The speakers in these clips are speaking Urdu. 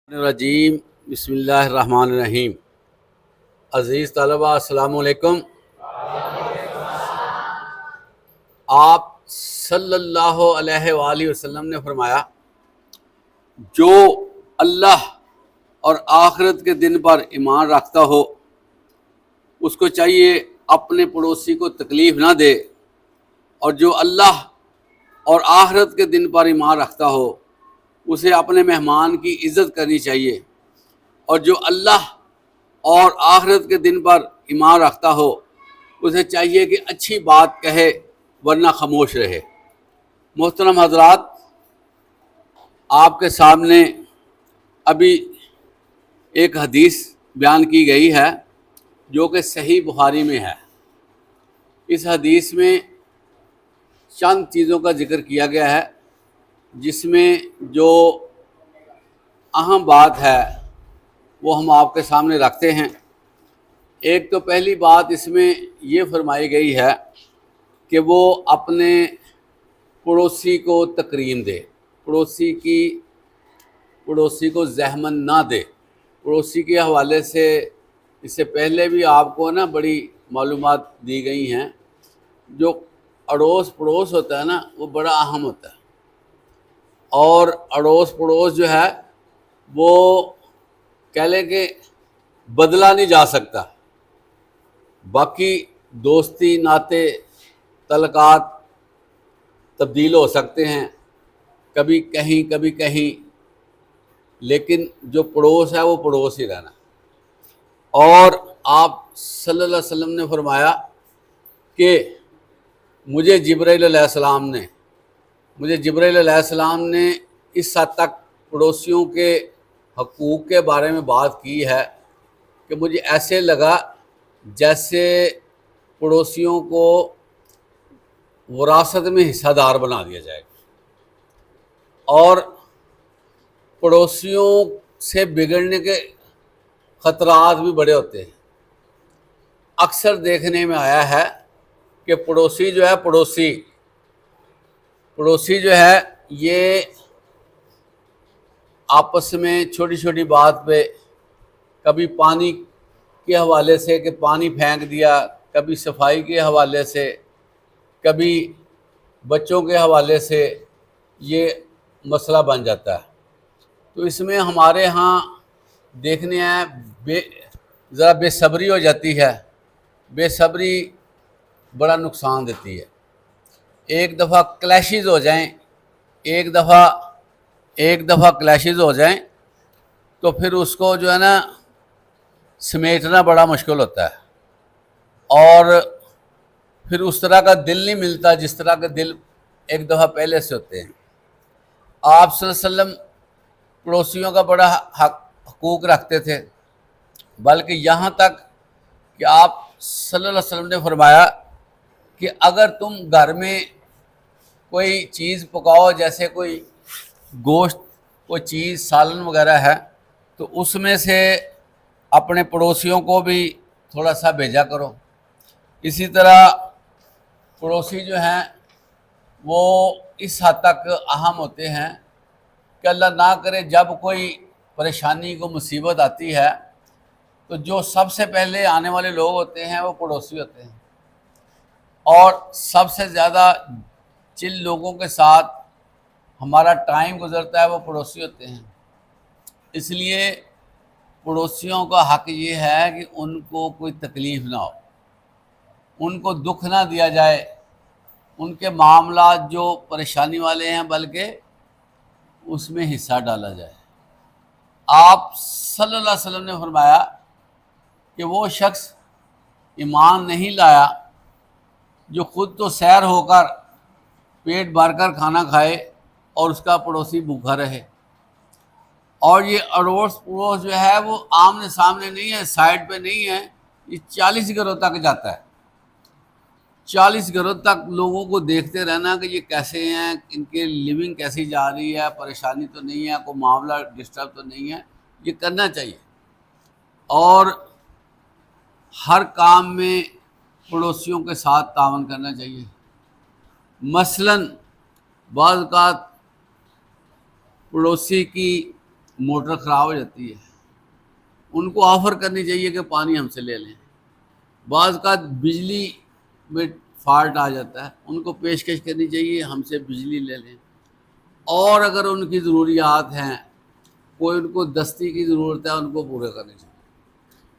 الرجیم بسم اللہ الرحمن الرحیم۔ عزیز طلبہ السلام علیکم۔ آپ صلی اللہ علیہ وآلہ وسلم نے فرمایا جو اللہ اور آخرت کے دن پر ایمان رکھتا ہو اس کو چاہیے اپنے پڑوسی کو تکلیف نہ دے، اور جو اللہ اور آخرت کے دن پر ایمان رکھتا ہو اسے اپنے مہمان کی عزت کرنی چاہیے، اور جو اللہ اور آخرت کے دن پر ایمان رکھتا ہو اسے چاہیے کہ اچھی بات کہے ورنہ خاموش رہے۔ محترم حضرات، آپ کے سامنے ابھی ایک حدیث بیان کی گئی ہے جو کہ صحیح بخاری میں ہے۔ اس حدیث میں چند چیزوں کا ذکر کیا گیا ہے جس میں جو اہم بات ہے وہ ہم آپ کے سامنے رکھتے ہیں۔ ایک تو پہلی بات اس میں یہ فرمائی گئی ہے کہ وہ اپنے پڑوسی کو تکریم دے، پڑوسی کو زحمت نہ دے۔ پڑوسی کے حوالے سے اس سے پہلے بھی آپ کو بڑی معلومات دی گئی ہیں۔ جو اڑوس پڑوس ہوتا ہے وہ بڑا اہم ہوتا ہے، اور اڑوس پڑوس جو ہے وہ کہہ لیں کہ بدلا نہیں جا سکتا۔ باقی دوستی ناطے تعلقات تبدیل ہو سکتے ہیں، کبھی کہیں، لیکن جو پڑوس ہے وہ پڑوس ہی رہنا۔ اور آپ صلی اللہ علیہ وسلم نے فرمایا کہ مجھے جبرائیل علیہ السلام نے اس حد تک پڑوسیوں کے حقوق کے بارے میں بات کی ہے کہ مجھے ایسے لگا جیسے پڑوسیوں کو وراثت میں حصہ دار بنا دیا جائے گا، اور پڑوسیوں سے بگڑنے کے خطرات بھی بڑے ہوتے ہیں۔ اکثر دیکھنے میں آیا ہے کہ پڑوسی جو ہے یہ آپس میں چھوٹی چھوٹی بات پہ کبھی پانی کے حوالے سے کہ پانی پھینک دیا، کبھی صفائی کے حوالے سے، کبھی بچوں کے حوالے سے یہ مسئلہ بن جاتا ہے۔ تو اس میں ہمارے ہاں دیکھنے ہیں ذرا بے صبری ہو جاتی ہے۔ بے صبری بڑا نقصان دیتی ہے۔ ایک دفعہ کلیشز ہو جائیں تو پھر اس کو جو ہے سمیٹنا بڑا مشکل ہوتا ہے، اور پھر اس طرح کا دل نہیں ملتا جس طرح کا دل ایک دفعہ پہلے سے ہوتے ہیں۔ آپ صلی اللہ علیہ وسلم پڑوسیوں کا بڑا حقوق رکھتے تھے، بلکہ یہاں تک کہ آپ صلی اللہ علیہ وسلم نے فرمایا کہ اگر تم گھر میں کوئی چیز پکاؤ، جیسے کوئی گوشت، کوئی چیز سالن وغیرہ ہے، تو اس میں سے اپنے پڑوسیوں کو بھی تھوڑا سا بھیجا کرو۔ اسی طرح پڑوسی جو ہیں وہ اس حد تک اہم ہوتے ہیں کہ اللہ نہ کرے جب کوئی پریشانی کو مصیبت آتی ہے تو جو سب سے پہلے آنے والے لوگ ہوتے ہیں وہ پڑوسی ہوتے ہیں، اور سب سے زیادہ جن لوگوں کے ساتھ ہمارا ٹائم گزرتا ہے وہ پڑوسی ہوتے ہیں۔ اس لیے پڑوسیوں کا حق یہ ہے کہ ان کو کوئی تکلیف نہ ہو، ان کو دکھ نہ دیا جائے، ان کے معاملات جو پریشانی والے ہیں بلکہ اس میں حصہ ڈالا جائے۔ آپ صلی اللہ علیہ وسلم نے فرمایا کہ وہ شخص ایمان نہیں لایا جو خود تو سیر ہو کر پیٹ بھر کر کھانا کھائے اور اس کا پڑوسی بھوکا رہے۔ اور یہ اڑوس پڑوس جو ہے وہ آمنے سامنے نہیں ہے، سائڈ پہ نہیں ہے، یہ 40 گھروں تک جاتا ہے۔ 40 گھروں تک لوگوں کو دیکھتے رہنا کہ یہ کیسے ہیں، ان کے لیونگ کیسی جا رہی ہے، پریشانی تو نہیں ہے، کوئی معاملہ ڈسٹرب تو نہیں ہے، یہ کرنا چاہیے۔ اور ہر کام میں پڑوسیوں کے ساتھ تعاون کرنا چاہیے۔ مثلاً بعض اوقات پڑوسی کی موٹر خراب ہو جاتی ہے، ان کو آفر کرنی چاہیے کہ پانی ہم سے لے لیں۔ بعض کا بجلی میں فالٹ آ جاتا ہے، ان کو پیشکش کرنی چاہیے ہم سے بجلی لے لیں۔ اور اگر ان کی ضروریات ہیں، کوئی ان کو دستی کی ضرورت ہے، ان کو پورے کرنی چاہیے۔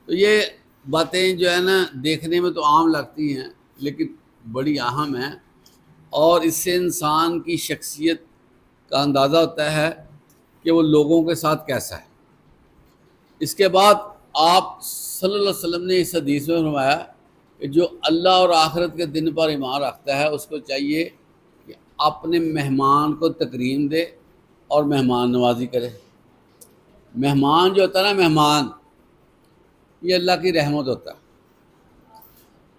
تو یہ باتیں جو ہے نا دیکھنے میں تو عام لگتی ہیں لیکن بڑی اہم ہیں، اور اس سے انسان کی شخصیت کا اندازہ ہوتا ہے کہ وہ لوگوں کے ساتھ کیسا ہے۔ اس کے بعد آپ صلی اللہ علیہ وسلم نے اس حدیث میں فرمایا کہ جو اللہ اور آخرت کے دن پر ایمان رکھتا ہے اس کو چاہیے کہ اپنے مہمان کو تکریم دے اور مہمان نوازی کرے۔ مہمان جو ہوتا ہے نا، مہمان یہ اللہ کی رحمت ہوتا ہے۔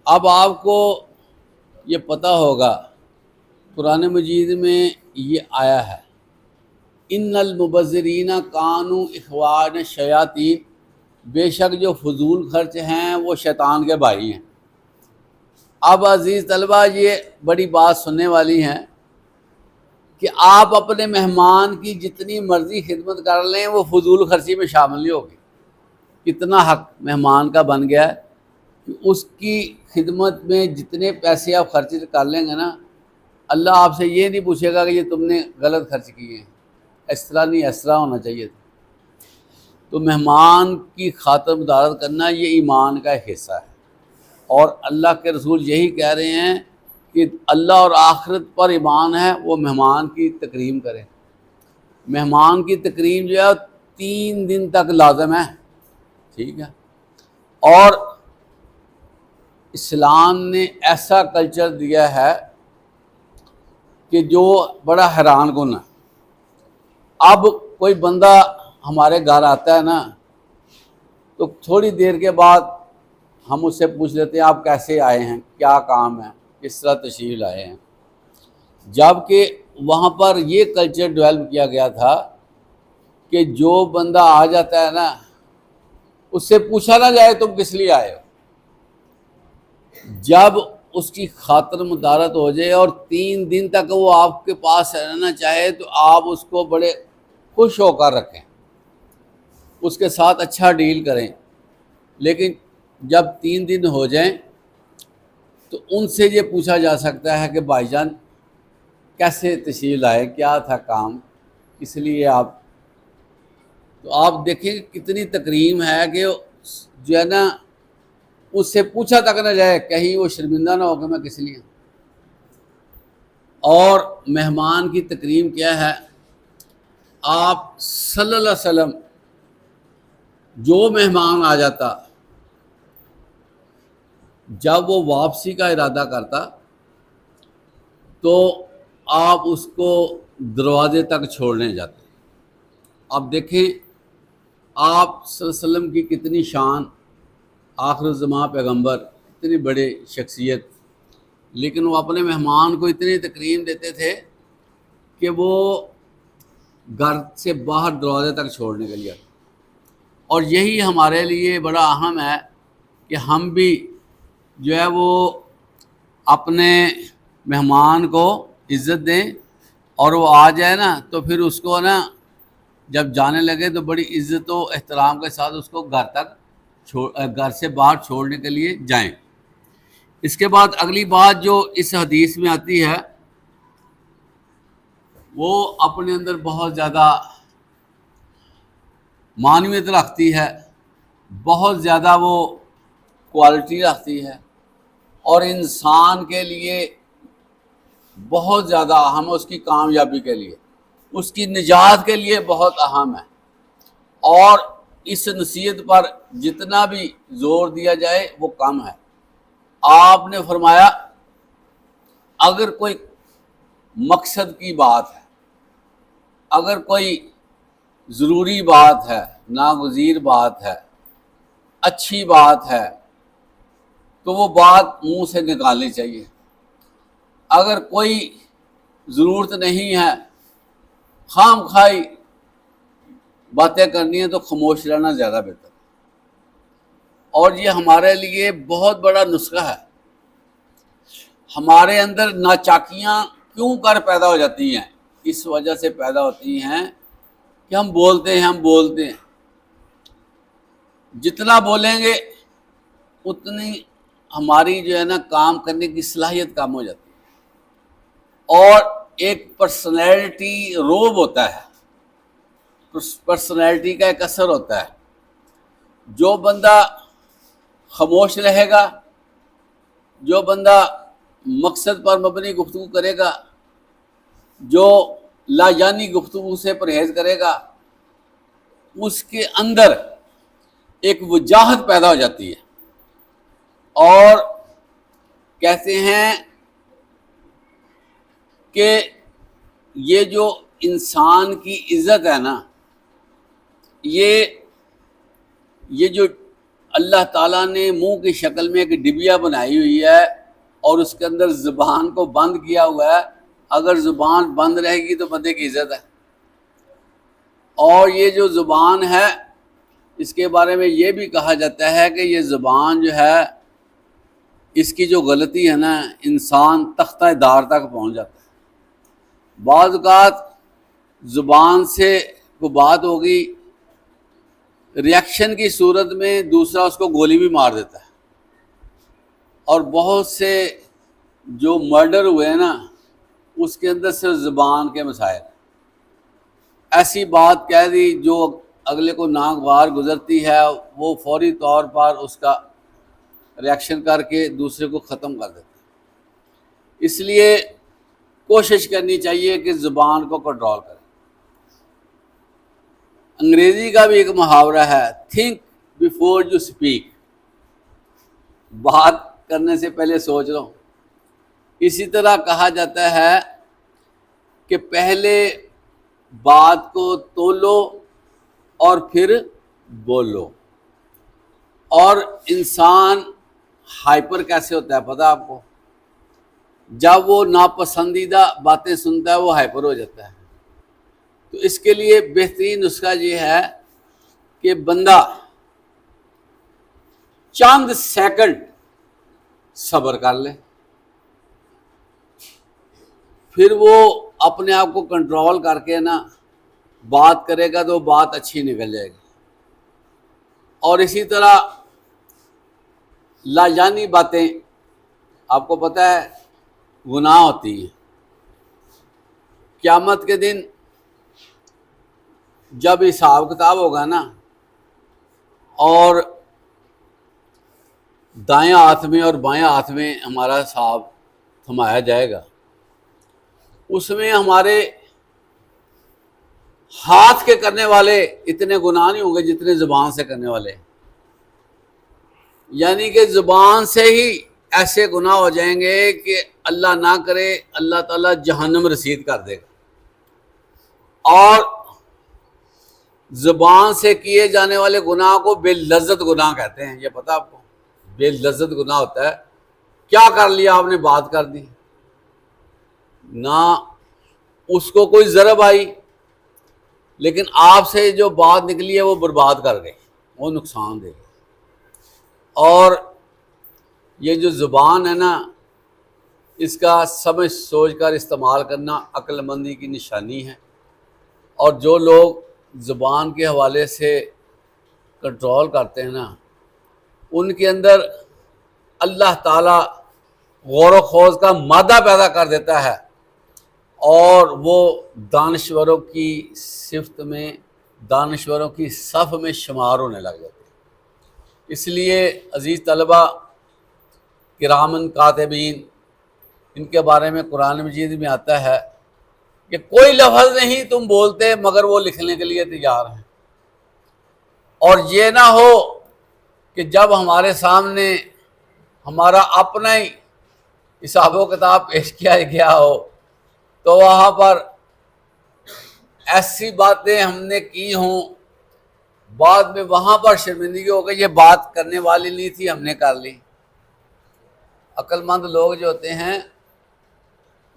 اب آپ کو یہ پتہ ہوگا قرآن مجید میں یہ آیا ہے، ان المبذرین کانوا اخوان الشیاطین، بے شک جو فضول خرچ ہیں وہ شیطان کے بھائی ہیں۔ اب عزیز طلبہ یہ بڑی بات سننے والی ہیں کہ آپ اپنے مہمان کی جتنی مرضی خدمت کر لیں وہ فضول خرچی میں شامل نہیں ہوگی۔ کتنا حق مہمان کا بن گیا ہے کہ اس کی خدمت میں جتنے پیسے آپ خرچ کر لیں گے نا، اللہ آپ سے یہ نہیں پوچھے گا کہ یہ تم نے غلط خرچ کیے ہیں، اس طرح نہیں، اس طرح ہونا چاہیے تھا۔ تو مہمان کی خاطر مدارت کرنا یہ ایمان کا ایک حصہ ہے، اور اللہ کے رسول یہی کہہ رہے ہیں کہ اللہ اور آخرت پر ایمان ہے وہ مہمان کی تکریم کرے۔ مہمان کی تکریم جو ہے 3 دن تک لازم ہے، ٹھیک ہے۔ اور اسلام نے ایسا کلچر دیا ہے کہ جو بڑا حیران کن ہے۔ اب کوئی بندہ ہمارے گھر آتا ہے نا تو تھوڑی دیر کے بعد ہم اس سے پوچھ لیتے ہیں آپ کیسے آئے ہیں، کیا کام ہے، کس طرح تشریف لائے ہیں، جبکہ وہاں پر یہ کلچر ڈیولپ کیا گیا تھا کہ جو بندہ آ جاتا ہے نا اس سے پوچھا نہ جائے تم کس لیے آئے ہو۔ جب اس کی خاطر مدارت ہو جائے اور 3 دن تک وہ آپ کے پاس رہنا چاہے تو آپ اس کو بڑے خوش ہو کر رکھیں، اس کے ساتھ اچھا ڈیل کریں۔ لیکن جب 3 دن ہو جائیں تو ان سے یہ پوچھا جا سکتا ہے کہ بھائی جان کیسے تشریف لائے، کیا تھا کام، اس لیے آپ، تو آپ دیکھیں کتنی تکریم ہے کہ جو ہے نا اس سے پوچھا تک نہ جائے، کہیں وہ شرمندہ نہ ہو کہ میں کس لیے۔ اور مہمان کی تکریم کیا ہے، آپ صلی اللہ علیہ وسلم جو مہمان آ جاتا جب وہ واپسی کا ارادہ کرتا تو آپ اس کو دروازے تک چھوڑنے جاتے۔ اب دیکھیں آپ صلی اللہ علیہ وسلم کی کتنی شان، آخر الزمان پیغمبر، اتنی بڑی شخصیت، لیکن وہ اپنے مہمان کو اتنی تکریم دیتے تھے کہ وہ گھر سے باہر دروازے تک چھوڑنے کے لیے۔ اور یہی ہمارے لیے بڑا اہم ہے کہ ہم بھی جو ہے وہ اپنے مہمان کو عزت دیں، اور وہ آ جائے نا تو پھر اس کو نا جب جانے لگے تو بڑی عزت و احترام کے ساتھ اس کو گھر سے باہر چھوڑنے کے لیے جائیں۔ اس کے بعد اگلی بات جو اس حدیث میں آتی ہے وہ اپنے اندر بہت زیادہ معنویت رکھتی ہے، بہت زیادہ وہ کوالٹی رکھتی ہے، اور انسان کے لیے بہت زیادہ اہم ہے، اس کی کامیابی کے لیے، اس کی نجات کے لیے بہت اہم ہے۔ اور اس نصیحت پر جتنا بھی زور دیا جائے وہ کم ہے۔ آپ نے فرمایا اگر کوئی مقصد کی بات ہے، اگر کوئی ضروری بات ہے، ناگزیر بات ہے، اچھی بات ہے تو وہ بات منہ سے نکالنی چاہیے۔ اگر کوئی ضرورت نہیں ہے، خام خواہی باتیں کرنی ہے تو خاموش رہنا زیادہ بہتر ہے۔ اور یہ ہمارے لیے بہت بڑا نسخہ ہے۔ ہمارے اندر ناچاکیاں کیوں کر پیدا ہو جاتی ہیں؟ اس وجہ سے پیدا ہوتی ہیں کہ ہم بولتے ہیں، جتنا بولیں گے اتنی ہماری جو ہے نا کام کرنے کی صلاحیت کم ہو جاتی ہے، اور ایک پرسنالٹی روب ہوتا ہے، پرسنالٹی کا ایک اثر ہوتا ہے۔ جو بندہ خاموش رہے گا، جو بندہ مقصد پر مبنی گفتگو کرے گا، جو لا جانی گفتگو سے پرہیز کرے گا، اس کے اندر ایک وجاہت پیدا ہو جاتی ہے، اور کہتے ہیں کہ یہ جو انسان کی عزت ہے نا، یہ جو اللہ تعالیٰ نے منہ کی شکل میں ایک ڈبیا بنائی ہوئی ہے اور اس کے اندر زبان کو بند کیا ہوا ہے، اگر زبان بند رہے گی تو بندے کی عزت ہے۔ اور یہ جو زبان ہے، اس کے بارے میں یہ بھی کہا جاتا ہے کہ یہ زبان جو ہے، اس کی جو غلطی ہے نا، انسان تختہ دار تک پہنچ جاتا ہے۔ بعض اوقات زبان سے کوئی بات ہوگی، ریاکشن کی صورت میں دوسرا اس کو گولی بھی مار دیتا ہے، اور بہت سے جو مرڈر ہوئے ہیں نا، اس کے اندر صرف زبان کے مسائل، ایسی بات کہہ دی جو اگلے کو ناگوار گزرتی ہے، وہ فوری طور پر اس کا ریاکشن کر کے دوسرے کو ختم کر دیتا ہے۔ اس لیے کوشش کرنی چاہیے کہ زبان کو کنٹرول کریں۔ انگریزی کا بھی ایک محاورہ ہے، تھنک بیفور یو اسپیک، بات کرنے سے پہلے سوچ لو۔ اسی طرح کہا جاتا ہے کہ پہلے بات کو تولو اور پھر بولو۔ اور انسان ہائپر کیسے ہوتا ہے پتہ آپ کو؟ جب وہ ناپسندیدہ باتیں سنتا ہے وہ ہائپر ہو جاتا ہے۔ تو اس کے لیے بہترین نسخہ یہ ہے کہ بندہ چند سیکنڈ صبر کر لے، پھر وہ اپنے آپ کو کنٹرول کر کے نا بات کرے گا تو بات اچھی نکل جائے گی۔ اور اسی طرح لاجانی باتیں آپ کو پتہ ہے گناہ ہوتی ہیں۔ قیامت کے دن جب حساب کتاب ہوگا نا، اور دائیں ہاتھ میں اور بائیں ہاتھ میں ہمارا حساب تھمایا جائے گا، اس میں ہمارے ہاتھ کے کرنے والے اتنے گناہ نہیں ہوں گے جتنے زبان سے کرنے والے، یعنی کہ زبان سے ہی ایسے گناہ ہو جائیں گے کہ اللہ نہ کرے اللہ تعالیٰ جہنم رسید کر دے گا۔ اور زبان سے کیے جانے والے گناہ کو بے لذت گناہ کہتے ہیں، یہ پتہ آپ کو؟ بے لذت گناہ ہوتا ہے، کیا کر لیا آپ نے؟ بات کر دی، نہ اس کو کوئی ضرب آئی، لیکن آپ سے جو بات نکلی ہے وہ برباد کر گئی، وہ نقصان دے گی۔ اور یہ جو زبان ہے نا، اس کا سمجھ سوچ کر استعمال کرنا عقل مندی کی نشانی ہے، اور جو لوگ زبان کے حوالے سے کنٹرول کرتے ہیں نا، ان کے اندر اللہ تعالیٰ غور و خوض کا مادہ پیدا کر دیتا ہے، اور وہ دانشوروں کی صفت میں، دانشوروں کی صف میں شمار ہونے لگ جاتے ہیں۔ اس لیے عزیز طلبہ کرامن کاتبین، ان کے بارے میں قرآن مجید میں آتا ہے کہ کوئی لفظ نہیں تم بولتے مگر وہ لکھنے کے لیے تیار ہیں۔ اور یہ نہ ہو کہ جب ہمارے سامنے ہمارا اپنا ہی حساب و کتاب پیش کیا گیا ہو تو وہاں پر ایسی باتیں ہم نے کی ہوں، بعد میں وہاں پر شرمندگی ہو گئی، یہ بات کرنے والی نہیں تھی، ہم نے کر لی۔ عقل مند لوگ جو ہوتے ہیں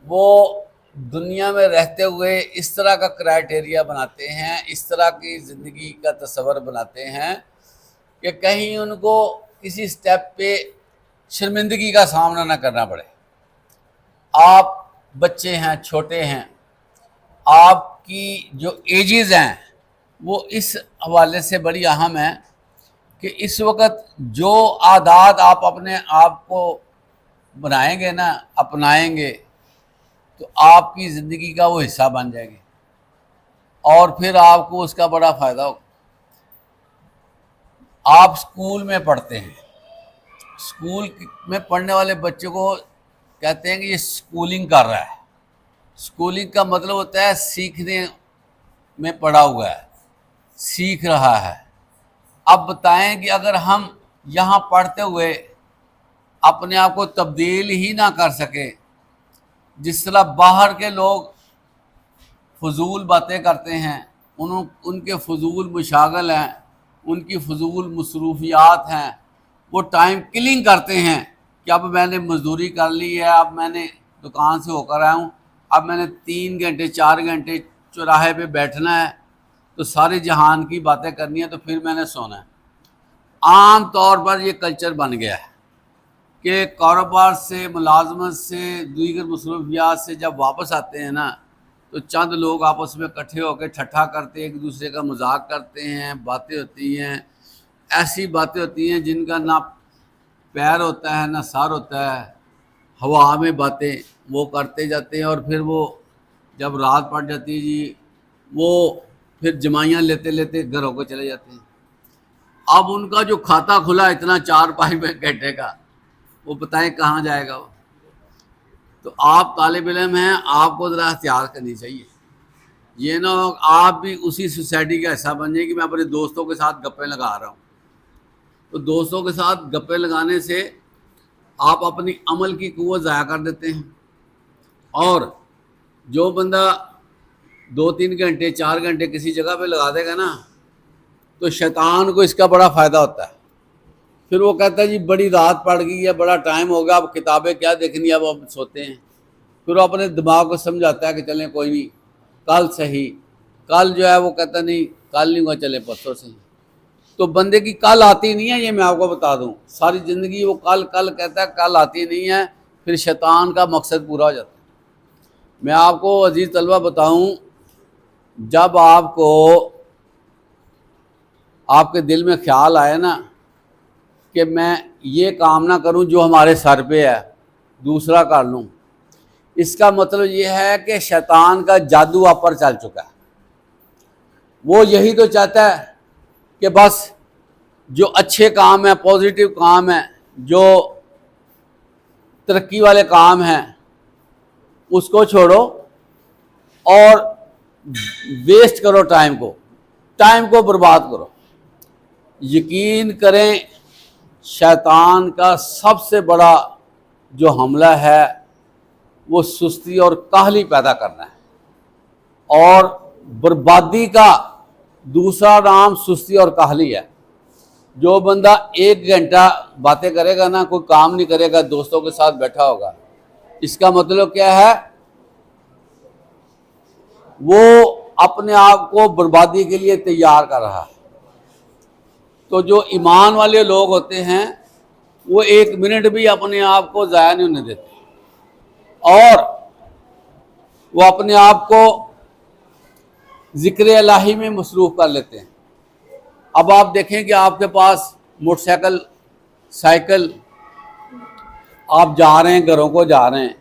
وہ دنیا میں رہتے ہوئے اس طرح کا کرائٹیریا بناتے ہیں، اس طرح کی زندگی کا تصور بناتے ہیں کہ کہیں ان کو کسی سٹیپ پہ شرمندگی کا سامنا نہ کرنا پڑے۔ آپ بچے ہیں، چھوٹے ہیں، آپ کی جو ایجز ہیں وہ اس حوالے سے بڑی اہم ہے کہ اس وقت جو عادات آپ اپنے آپ کو بنائیں گے نا، اپنائیں گے، تو آپ کی زندگی کا وہ حصہ بن جائیں گے اور پھر آپ کو اس کا بڑا فائدہ ہوگا۔ آپ اسکول میں پڑھتے ہیں، اسکول میں پڑھنے والے بچے کو کہتے ہیں کہ یہ اسکولنگ کر رہا ہے۔ اسکولنگ کا مطلب ہوتا ہے سیکھنے میں پڑا ہوا ہے، سیکھ رہا ہے۔ اب بتائیں کہ اگر ہم یہاں پڑھتے ہوئے اپنے آپ کو تبدیل ہی نہ کر سکے، جس طرح باہر کے لوگ فضول باتیں کرتے ہیں، ان کے فضول مشاغل ہیں، ان کی فضول مصروفیات ہیں، وہ ٹائم کلنگ کرتے ہیں کہ اب میں نے مزدوری کر لی ہے، اب میں نے دکان سے ہو کر آیا ہوں، اب میں نے 3 گھنٹے 4 گھنٹے چوراہے پہ بیٹھنا ہے، تو سارے جہان کی باتیں کرنی ہیں، تو پھر میں نے سونا ہے۔ عام طور پر یہ کلچر بن گیا ہے کہ کاروبار سے، ملازمت سے، دیگر مصروفیات سے جب واپس آتے ہیں نا، تو چند لوگ آپس میں اکٹھے ہو کے ٹھٹھا کرتے ہیں، ایک دوسرے کا مذاق کرتے ہیں، باتیں ہوتی ہیں، ایسی باتیں ہوتی ہیں جن کا نہ پیر ہوتا ہے نہ سر ہوتا ہے، ہوا میں باتیں وہ کرتے جاتے ہیں، اور پھر وہ جب رات پڑ جاتی ہے جی، وہ پھر جمائیاں لیتے لیتے گھروں کو چلے جاتے ہیں۔ اب ان کا جو کھاتا کھلا اتنا 4 5 گھنٹے کا، وہ بتائیں کہاں جائے گا وہ۔ تو آپ طالب علم ہیں، آپ کو ذرا احتیاط کرنی چاہیے، یہ نہ ہو آپ بھی اسی سوسائٹی کا حصہ بن جائیں کہ میں اپنے دوستوں کے ساتھ گپیں لگا رہا ہوں۔ تو دوستوں کے ساتھ گپیں لگانے سے آپ اپنی عمل کی قوت ضائع کر دیتے ہیں، اور جو بندہ 2 3 گھنٹے 4 گھنٹے کسی جگہ پہ لگا دے گا نا، تو شیطان کو اس کا بڑا فائدہ ہوتا ہے۔ پھر وہ کہتا ہے جی بڑی رات پڑ گئی ہے، بڑا ٹائم ہو گیا، اب کتابیں کیا دیکھنی، اب ہم سوتے ہیں۔ پھر وہ اپنے دماغ کو سمجھاتا ہے کہ چلیں کوئی نہیں، کل صحیح، کل جو ہے وہ کہتا نہیں کل نہیں ہوا، چلیں پرسوں صحیح۔ تو بندے کی کل آتی نہیں ہے، یہ میں آپ کو بتا دوں، ساری زندگی وہ کل کل کہتا ہے، کل آتی نہیں ہے، پھر شیطان کا مقصد پورا ہو جاتا ہے۔ میں آپ کو عزیز طلبہ بتاؤں، جب آپ کو آپ کے دل میں خیال آئے نا کہ میں یہ کام نہ کروں جو ہمارے سر پہ ہے، دوسرا کر لوں، اس کا مطلب یہ ہے کہ شیطان کا جادو آپ پر چل چکا ہے۔ وہ یہی تو چاہتا ہے کہ بس جو اچھے کام ہیں، پازیٹیو کام ہیں، جو ترقی والے کام ہیں، اس کو چھوڑو اور ویسٹ کرو ٹائم کو برباد کرو۔ یقین کریں، شیطان کا سب سے بڑا جو حملہ ہے وہ سستی اور کاہلی پیدا کرنا ہے، اور بربادی کا دوسرا نام سستی اور کاہلی ہے۔ جو بندہ 1 گھنٹہ باتیں کرے گا نا، کوئی کام نہیں کرے گا، دوستوں کے ساتھ بیٹھا ہوگا، اس کا مطلب کیا ہے؟ وہ اپنے آپ کو بربادی کے لیے تیار کر رہا ہے۔ تو جو ایمان والے لوگ ہوتے ہیں وہ 1 منٹ بھی اپنے آپ کو ضائع نہیں ہونے دیتے، اور وہ اپنے آپ کو ذکر الہی میں مصروف کر لیتے ہیں۔ اب آپ دیکھیں کہ آپ کے پاس موٹر سائیکل، سائیکل، آپ جا رہے ہیں، گھروں کو جا رہے ہیں،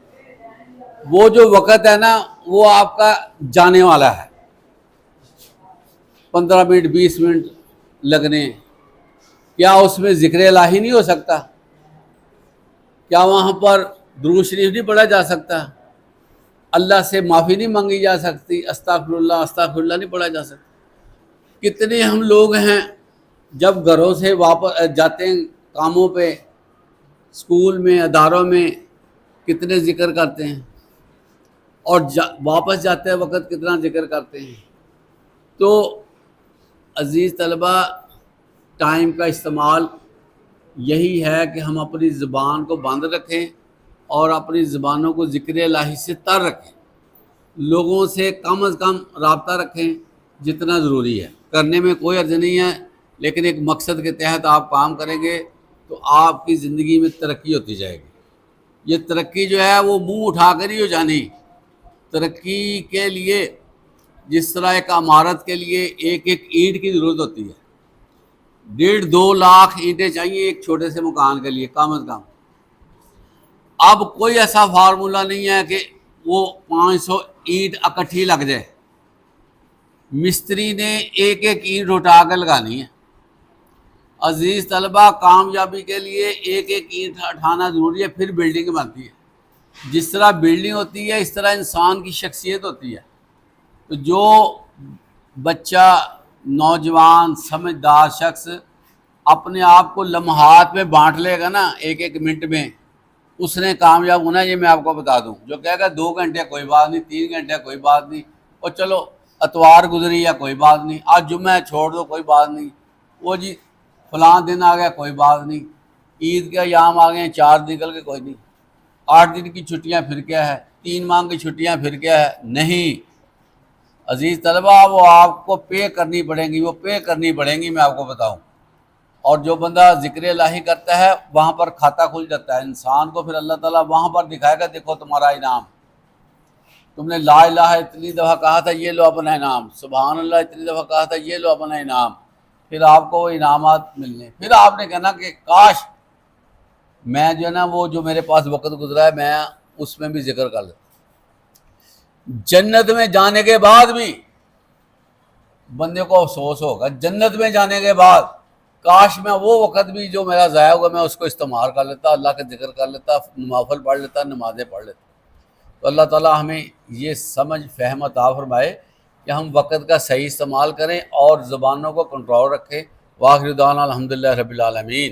وہ جو وقت ہے نا وہ آپ کا جانے والا ہے، 15 منٹ 20 منٹ لگنے، کیا اس میں ذکر الہی نہیں ہو سکتا؟ کیا وہاں پر درود شریف نہیں پڑھا جا سکتا؟ اللہ سے معافی نہیں مانگی جا سکتی؟ استغفر اللہ نہیں پڑھا جا سکتا؟ کتنے ہم لوگ ہیں جب گھروں سے واپس جاتے ہیں کاموں پہ، اسکول میں، اداروں میں، کتنے ذکر کرتے ہیں، اور واپس جاتے وقت کتنا ذکر کرتے ہیں۔ تو عزیز طلبہ، ٹائم کا استعمال یہی ہے کہ ہم اپنی زبان کو بند رکھیں اور اپنی زبانوں کو ذکر الہی سے تر رکھیں، لوگوں سے کم از کم رابطہ رکھیں جتنا ضروری ہے، کرنے میں کوئی حرج نہیں ہے، لیکن ایک مقصد کے تحت آپ کام کریں گے تو آپ کی زندگی میں ترقی ہوتی جائے گی۔ یہ ترقی جو ہے وہ منہ اٹھا کر ہی ہو جانی، ترقی کے لیے جس طرح ایک عمارت کے لیے ایک ایک اینٹ کی ضرورت ہوتی ہے، 1.5-2 لاکھ اینٹیں چاہیے ایک چھوٹے سے مکان کے لیے کم از کم۔ اب کوئی ایسا فارمولہ نہیں ہے کہ وہ 500 اینٹ اکٹھی لگ جائے، مستری نے ایک ایک اینٹ اٹھا کے لگانی ہے۔ عزیز طلبہ، کامیابی کے لیے ایک ایک اینٹ اٹھانا ضروری ہے، پھر بلڈنگ بنتی ہے۔ جس طرح بلڈنگ ہوتی ہے اس طرح انسان کی شخصیت ہوتی ہے۔ تو جو بچہ، نوجوان، سمجھدار شخص اپنے آپ کو لمحات میں بانٹ لے گا نا، ایک ایک منٹ میں، اس نے کامیاب ہونا ہے۔ یہ میں آپ کو بتا دوں، جو کہے گا 2 گھنٹے کوئی بات نہیں، 3 گھنٹے کوئی بات نہیں، اور چلو اتوار گزری ہے کوئی بات نہیں، آج جمعہ ہے چھوڑ دو کوئی بات نہیں، وہ جی فلاں دن آ گیا کوئی بات نہیں، عید کے ایام آ گئے ہیں 4 نکل کے کوئی نہیں، 8 دن کی چھٹیاں پھر کیا ہے، 3 ماہ کی چھٹیاں پھر کیا ہے، نہیں عزیز طلبہ، وہ آپ کو پے کرنی پڑیں گی، وہ پے کرنی پڑیں گی، میں آپ کو بتاؤں۔ اور جو بندہ ذکر الہی کرتا ہے وہاں پر کھاتا کھل جاتا ہے انسان کو، پھر اللہ تعالیٰ وہاں پر دکھائے گا دیکھو تمہارا انعام، تم نے لا الہ اتنی دفعہ کہا تھا یہ لو اپنا انعام، سبحان اللہ اتنی دفعہ کہا تھا یہ لو اپنا انعام، پھر آپ کو وہ انعامات ملنے۔ پھر آپ نے کہنا کہ کاش میں جو ہے نا وہ جو میرے پاس وقت گزرا ہے میں اس میں بھی ذکر کر لیتا۔ جنت میں جانے کے بعد بھی بندے کو افسوس ہوگا، جنت میں جانے کے بعد کاش میں وہ وقت بھی جو میرا ضائع ہوا میں اس کو استعمال کر لیتا، اللہ کا ذکر کر لیتا، نوافل پڑھ لیتا، نمازیں پڑھ لیتا۔ تو اللہ تعالیٰ ہمیں یہ سمجھ فہم عطا فرمائے کہ ہم وقت کا صحیح استعمال کریں اور زبانوں کو کنٹرول رکھیں۔ وآخر دعوانا الحمدللہ رب العالمین۔